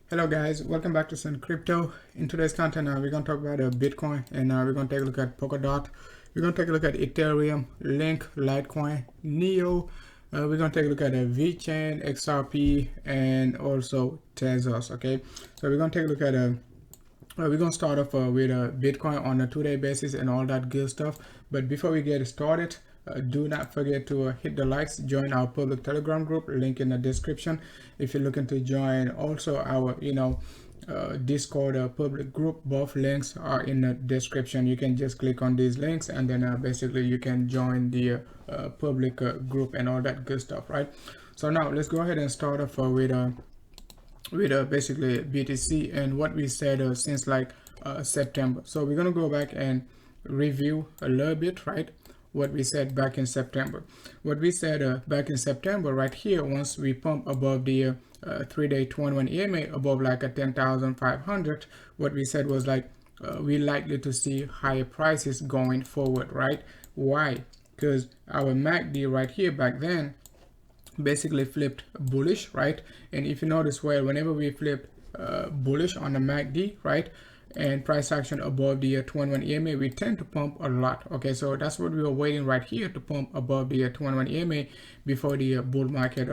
Hello guys, welcome back to Sun Crypto. In today's content, we're going to talk about Bitcoin, and we're going to take a look at Polkadot. We're going to take a look at Ethereum, Link, Litecoin, Neo. We're going to take a look at VeChain, XRP, and also Tezos. Okay, so we're going to take a look at we're going to start off with Bitcoin on a 2-day basis and all that good stuff. But before we get started, do not forget to hit the likes, join our public Telegram group, link in the description. If you're looking to join also our Discord public group, both links are in the description. You can just click on these links, and then basically you can join the public group and all that good stuff, right? So now let's go ahead and start off with basically BTC and what we said since like September. So we're gonna go back and review a little bit, right? What we said back in September. What we said back in September right here, once we pump above the 3-day 21 EMA above like a 10,500, what we said was like we're likely to see higher prices going forward, right? Why? Because our MACD right here back then basically flipped bullish, right? And if you notice, well, whenever we flip bullish on the MACD, right, and price action above the 21 EMA, we tend to pump a lot. Okay, so that's what we were waiting right here, to pump above the 21 EMA before the bull market,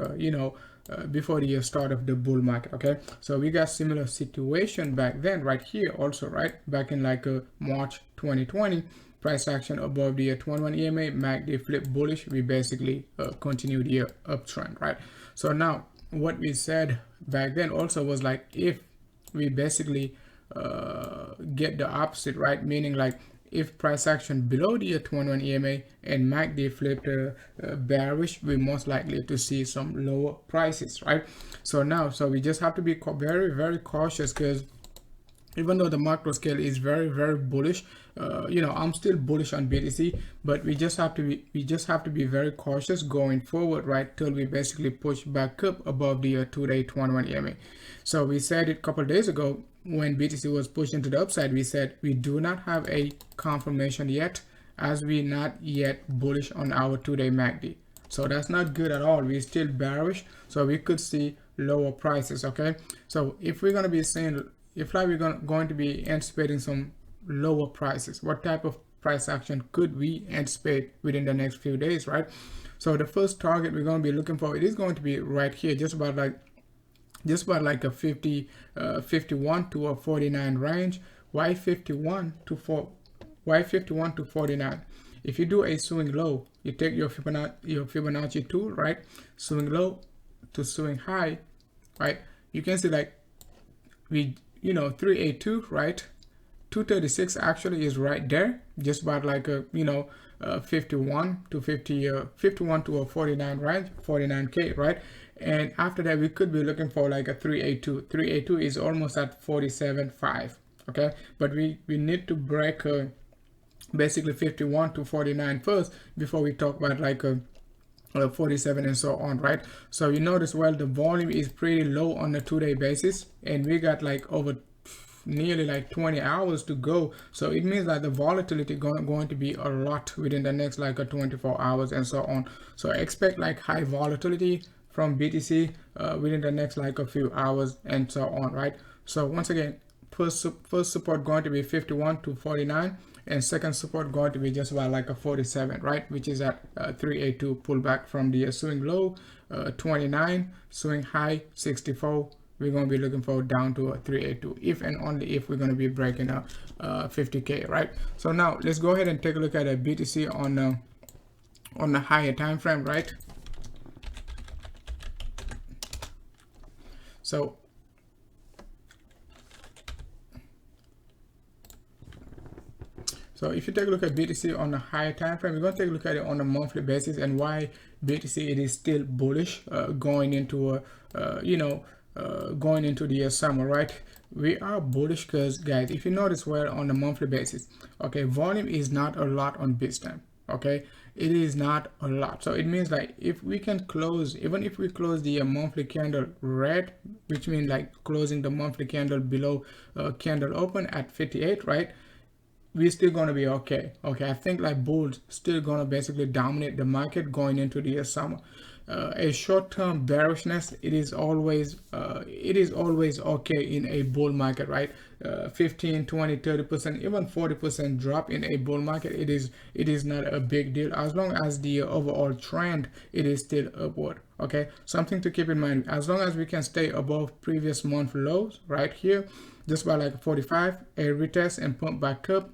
before the start of the bull market. Okay, so we got similar situation back then right here also, right? Back in like March 2020, price action above the 21 EMA, MACD flip bullish, we basically continue the uptrend, right? So now what we said back then also was like, if we basically get the opposite, right? Meaning like if price action below the 21 EMA and MACD flipped bearish, we're most likely to see some lower prices, right? So we just have to be very cautious, because even though the macro scale is very bullish, I'm still bullish on BTC, but we just have to be very cautious going forward, right, till we basically push back up above the 2-day 21 EMA. So we said it a couple of days ago when BTC was pushing to the upside. We said we do not have a confirmation yet, as we not yet bullish on our 2-day MACD. So that's not good at all. We're still bearish, so we could see lower prices. Okay, so if we're going to be saying, if like we're going to be anticipating some lower prices, what type of price action could we anticipate within the next few days, right? So the first target we're going to be looking for, it is going to be right here, just about like a 51 to a 49 range. Why 51 to 49? If you do a swing low, you take your Fibonacci tool, right? Swing low to swing high, right? You can see like 382, right? 236 actually is right there, just about like a 51 to a 49 range, 49k, right? And after that, we could be looking for like a 382. 382 is almost at 47.5. Okay, but we need to break basically 51 to 49 first before we talk about like 47 and so on, right? So you notice, well, the volume is pretty low on a 2-day basis, and we got like over nearly like 20 hours to go. So it means that the volatility going to be a lot within the next like 24 hours and so on. So expect like high volatility from BTC within the next like a few hours and so on, right? So once again, first support going to be 51 to 49, and second support going to be just about like a 47, right, which is at 382 pullback from the swing low 29, swing high 64. We're going to be looking for down to a 382, if and only if we're going to be breaking a 50k, right? So now let's go ahead and take a look at a BTC on the higher time frame, right? So if you take a look at BTC on a higher time frame, we're going to take a look at it on a monthly basis, and why BTC it is still bullish going into the summer, right? We are bullish because, guys, if you notice, well, on a monthly basis, okay, volume is not a lot on Bitstamp. Okay, it is not a lot. So it means like if we can close, even if we close the monthly candle red, which means like closing the monthly candle below candle open at 58, right, we're still going to be okay. I think like bulls still going to basically dominate the market going into the summer. a short-term bearishness, it is always okay in a bull market, right? 15, 20, 30%, even 40% drop in a bull market, it is not a big deal as long as the overall trend it is still upward. Okay, something to keep in mind, as long as we can stay above previous month lows right here, just by like 45, a retest and pump back up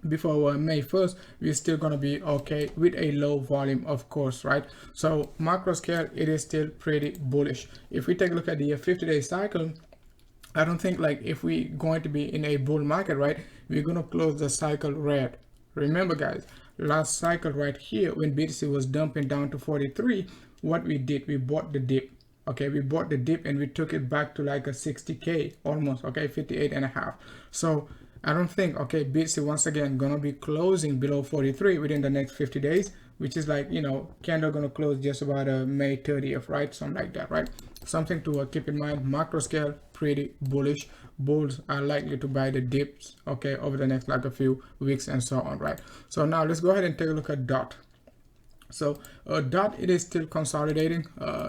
before May 1st, we're still going to be okay with a low volume, of course, right? So macro scale, it is still pretty bullish. If we take a look at the 50-day cycle, I don't think like if we going to be in a bull market, right, we're going to close the cycle red. Remember guys, last cycle right here when BTC was dumping down to 43, what we did, we bought the dip. Okay, we bought the dip and we took it back to like a 60k almost, okay, 58.5. So I don't think, okay, BTC once again gonna be closing below 43 within the next 50 days, which is like, you know, candle gonna close just about May 30th, right? Something like that, right? Something to keep in mind. Macro scale, pretty bullish. Bulls are likely to buy the dips, okay, over the next like a few weeks and so on, right? So now let's go ahead and take a look at DOT. So DOT, it is still consolidating,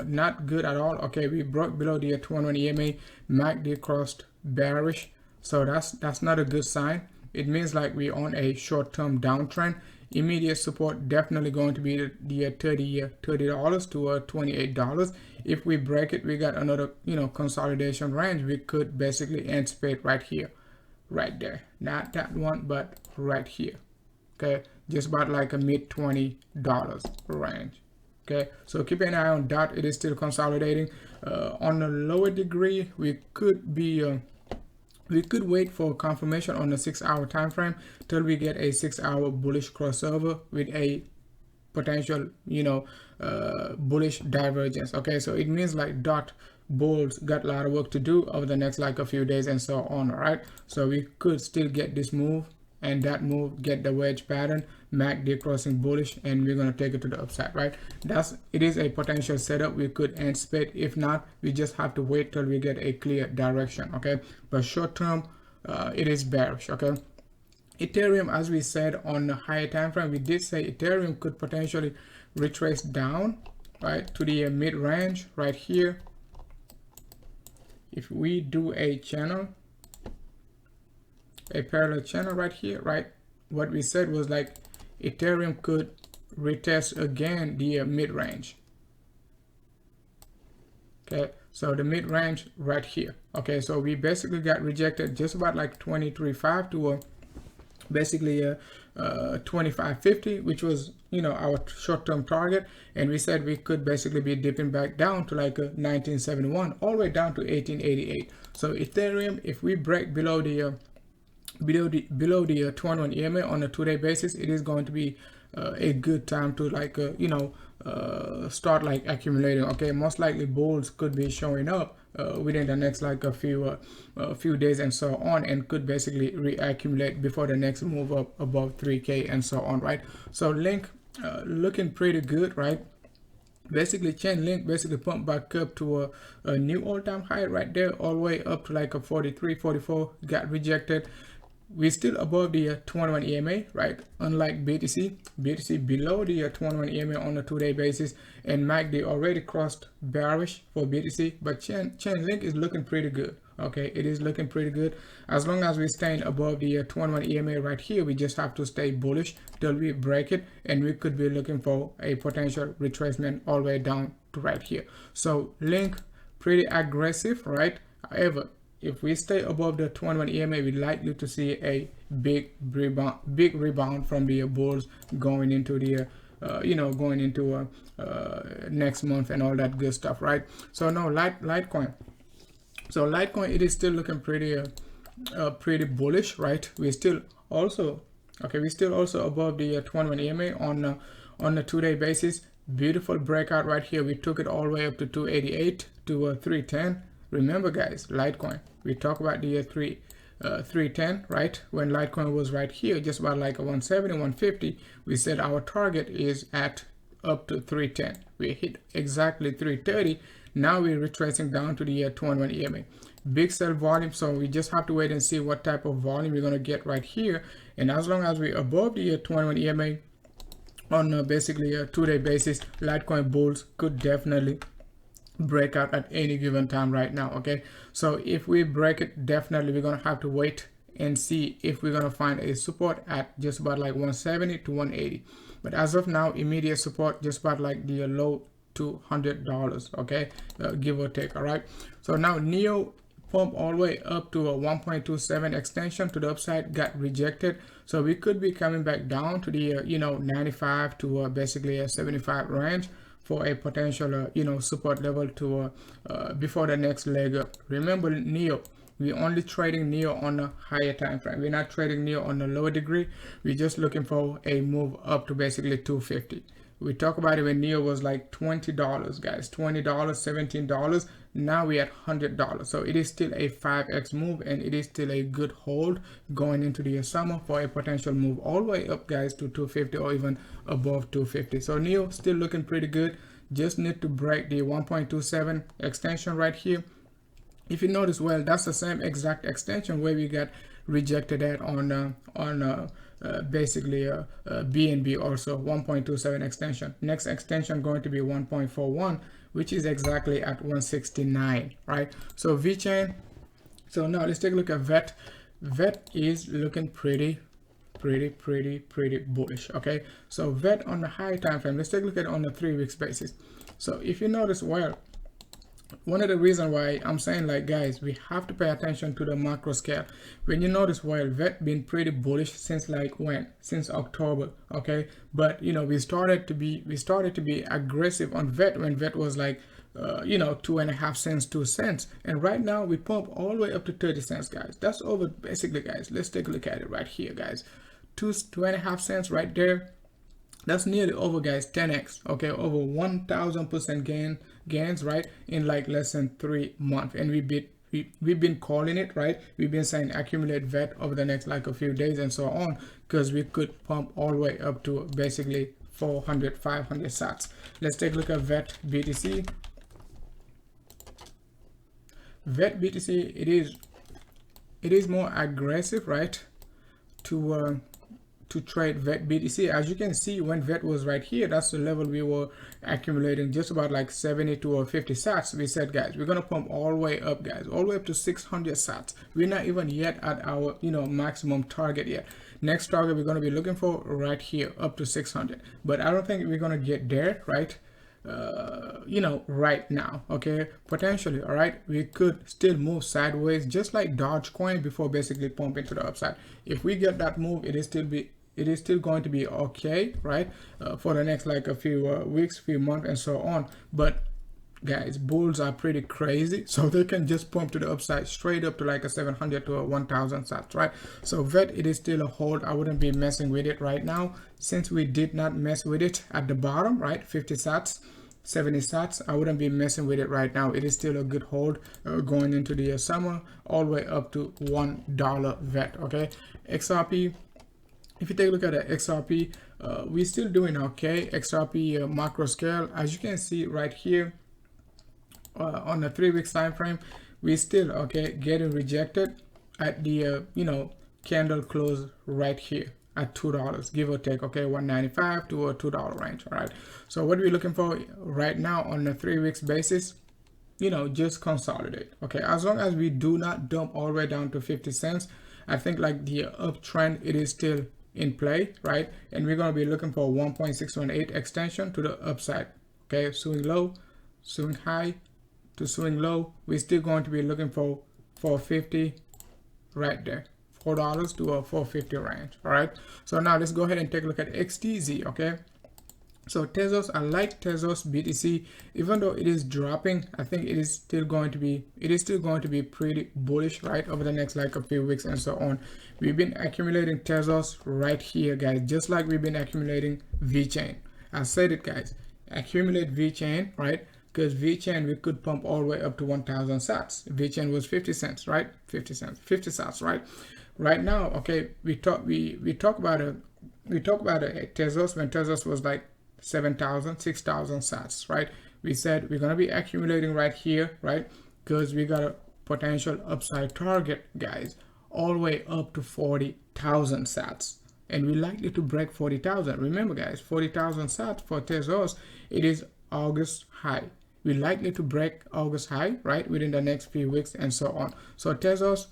not good at all. Okay, we broke below the 21 EMA, MACD crossed bearish. So that's not a good sign. It means like we're on a short-term downtrend. Immediate support definitely going to be the $30 to $28. If we break it, we got another, you know, consolidation range. We could basically anticipate right here, right there. Not that one, but right here. Okay, just about like a mid $20 range. Okay, so keep an eye on DOT. It is still consolidating. On a lower degree, we could be we could wait for confirmation on the 6-hour time frame till we get a 6-hour bullish crossover with a potential, you know, bullish divergence. Okay, so it means like DOT bulls got a lot of work to do over the next like a few days and so on. All right, so we could still get this move and that move, get the wedge pattern, MACD crossing bullish, and we're going to take it to the upside, right? It is a potential setup we could anticipate. If not, we just have to wait till we get a clear direction, okay? But short term, it is bearish, okay? Ethereum, as we said on the higher time frame, we did say Ethereum could potentially retrace down, right, to the mid range right here. If we do a channel, a parallel channel right here, right, what we said was like Ethereum could retest again the mid-range. Okay, so the mid-range right here. Okay, so we basically got rejected just about like 23.5 to basically 25.50, which was, you know, our short-term target, and we said we could basically be dipping back down to like 1971 all the way down to 1888. So Ethereum, if we break below the 21 EMA on a 2-day basis, it is going to be a good time to like you know, start like accumulating. Okay, most likely bulls could be showing up within the next like a few days and so on, and could basically reaccumulate before the next move up above 3k and so on, right? So Link looking pretty good, right? Basically chain link basically pumped back up to a new all-time high right there, all the way up to like a 43, 44, got rejected. We're still above the 21 EMA, right? Unlike BTC below the 21 EMA on a 2-day basis, and MACD already crossed bearish for BTC, but chain link is looking pretty good. Okay, it is looking pretty good. As long as we're staying above the 21 EMA right here, we just have to stay bullish till we break it, and we could be looking for a potential retracement all the way down to right here. So Link pretty aggressive, right? However, if we stay above the 21 EMA, we're likely to see a big rebound from the bulls going into the you know, going into next month and all that good stuff, right? So now Litecoin. So Litecoin, it is still looking pretty pretty bullish, right? We're still also above the 21 EMA on a 2-day basis. Beautiful breakout right here. We took it all the way up to 288 to 310. Remember guys, Litecoin, we talk about the 310, right? When Litecoin was right here, just about like a 170, 150, we said our target is at up to 310. We hit exactly 330. Now we're retracing down to the 21 EMA. Big sell volume, so we just have to wait and see what type of volume we're going to get right here. And as long as we're above the 21 EMA, on basically a 2-day basis, Litecoin bulls could definitely break out at any given time right now. Okay, so if we break it, definitely we're gonna have to wait and see if we're gonna find a support at just about like 170 to 180. But as of now, immediate support just about like the low $200, okay, give or take. All right, so now Neo pump all the way up to a 1.27 extension to the upside, got rejected, so we could be coming back down to the 95 to basically a 75 range for a potential support level to before the next leg up. Remember, Neo, we're only trading Neo on a higher time frame. We're not trading Neo on a lower degree. We're just looking for a move up to basically 250. We talk about it when Neo was like $20, guys, $20, $17. Now we're at $100. So it is still a 5x move, and it is still a good hold going into the summer for a potential move all the way up, guys, to 250 or even above 250. So Neo still looking pretty good. Just need to break the 1.27 extension right here. If you notice, well, that's the same exact extension where we got rejected at on basically BNB, also 1.27 extension. Next extension going to be 1.41, which is exactly at 169, right? So VeChain. So now let's take a look at VET. VET is looking pretty bullish. Okay, so VET on the high time frame, let's take a look at it on the 3 weeks basis. So if you notice, well, one of the reasons why I'm saying, like, guys, we have to pay attention to the macro scale. When you notice, well, VET been pretty bullish since like when? Since October, okay? But we started to be aggressive on VET when VET was like 2.5 cents, 2 cents, and right now we pump all the way up to 30 cents, guys. That's over basically, guys. Let's take a look at it right here, guys. 2.5 cents right there. That's nearly over, guys, 10x, okay, over 1000% gains, right, in like less than 3 months. And we've been calling it, right? We've been saying accumulate VET over the next like a few days and so on, because we could pump all the way up to basically 400, 500 sats. Let's take a look at VET BTC. VET BTC, it is more aggressive, right, to trade VET BTC. As you can see, when VET was right here, that's the level we were accumulating, just about like 70 to 50 sats. We said, guys, we're gonna pump all the way up, guys, all the way up to 600 sats. We're not even yet at our maximum target yet. Next target we're gonna be looking for right here, up to 600. But I don't think we're gonna get there, right? Right now, okay, potentially. All right, we could still move sideways, just like Dogecoin, before basically pumping to the upside. If we get that move, it is still going to be okay, right, for the next like a few weeks, few months, and so on. But guys, bulls are pretty crazy, so they can just pump to the upside straight up to like a 700 to a 1000 sats, right? So VET, it is still a hold. I wouldn't be messing with it right now, since we did not mess with it at the bottom, right? 50 sats, 70 sats. I wouldn't be messing with it right now. It is still a good hold going into the summer, all the way up to $1 VET. Okay, XRP. If you take a look at the XRP, we're still doing okay. XRP macro scale, as you can see right here, on the 3 weeks time frame, we still okay getting rejected at the candle close right here at $2, give or take, okay, 195 to a $2 range. All right, so what we're looking for right now on the 3 weeks basis, just consolidate. Okay, as long as we do not dump all the way down to 50 cents, I think like the uptrend, it is still in play, right? And we're going to be looking for 1.618 extension to the upside. Okay, swing low, swing high to swing low. We're still going to be looking for 450 right there, $4 to a 450 range. All right, so now let's go ahead and take a look at XTZ. Okay, so Tezos, I like Tezos BTC, even though it is dropping. I think it is still going to be pretty bullish, right, over the next like a few weeks and so on. We've been accumulating Tezos right here, guys, just like we've been accumulating VeChain. I said it, guys, accumulate VeChain, right? Because VeChain, we could pump all the way up to 1000 sats. VeChain was 50 cents, right? 50 sats, right? Right now, okay, we talk about a Tezos when Tezos was like 7,000, 6,000 sats, right? We said we're gonna be accumulating right here, right? Because we got a potential upside target, guys, all the way up to 40,000 sats. and we're likely to break 40,000. Remember guys, 40,000 sats for Tezos, it is August high. We're likely to break August high, right, within the next few weeks and so on. So Tezos,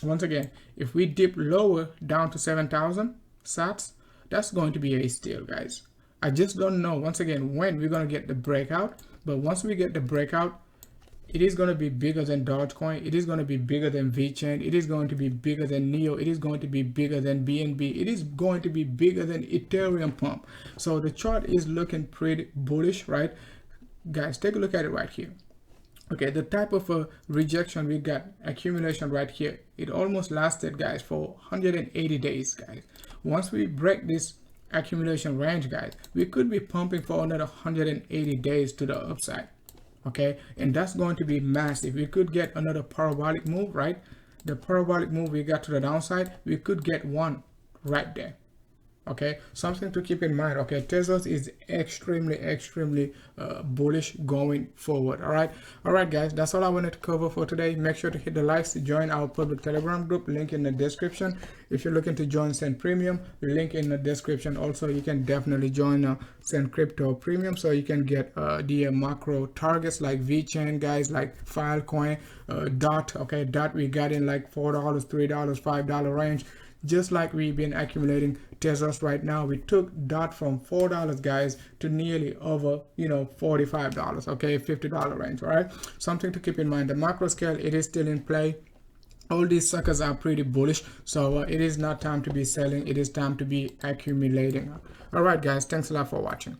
once again, if we dip lower down to 7,000 sats, that's going to be a steal, guys. I just don't know, once again, when we're going to get the breakout. But once we get the breakout, it is going to be bigger than Dogecoin. It is going to be bigger than VeChain. It is going to be bigger than Neo. It is going to be bigger than BNB. It is going to be bigger than Ethereum pump. So the chart is looking pretty bullish, right? Guys, take a look at it right here. Okay, the type of rejection we got, accumulation right here, it almost lasted, guys, for 180 days, guys. Once we break this accumulation range, guys, we could be pumping for another 180 days to the upside. Okay, and that's going to be massive. We could get another parabolic move, right? The parabolic move we got to the downside, we could get one right there. Okay, something to keep in mind. Okay, Tezos is extremely bullish going forward. All right guys, that's all I wanted to cover for today. Make sure to hit the likes to join our public Telegram group, link in the description. If you're looking to join Send Premium, link in the description. Also, you can definitely join Send Crypto Premium, so you can get the macro targets like VeChain, guys, like Filecoin, DOT. Okay, DOT we got in like $4, $3, $5 range. Just like we've been accumulating Tezos right now, we took DOT from $4, guys, to nearly over, $45, okay, $50 range. All right, something to keep in mind. The macro scale, it is still in play. All these suckers are pretty bullish, so it is not time to be selling. It is time to be accumulating. All right, guys, thanks a lot for watching.